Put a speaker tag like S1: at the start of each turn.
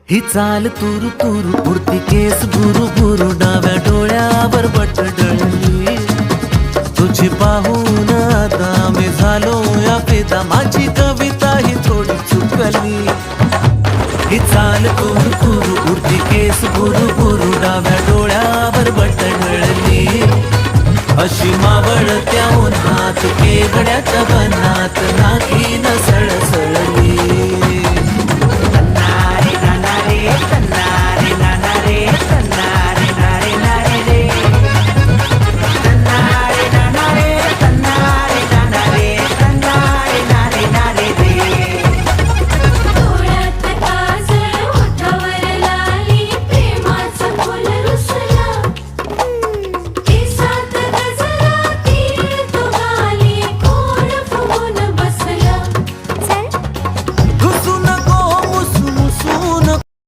S1: ही चाल तुरु तुरु उडती केस भुरु भुरु डाव्या डोळ्यावर बट डळली तुझी पाहून आता मी झालो या फिदा माझी कविता ही थोडी चुकली ही चाल तुरु तुरु उडती केस भुरु भुरु डाव्या डोळ्यावर बट डळली अशी मावळत्या उन्हात केवड्याच्या बनात नाकी न सळसळली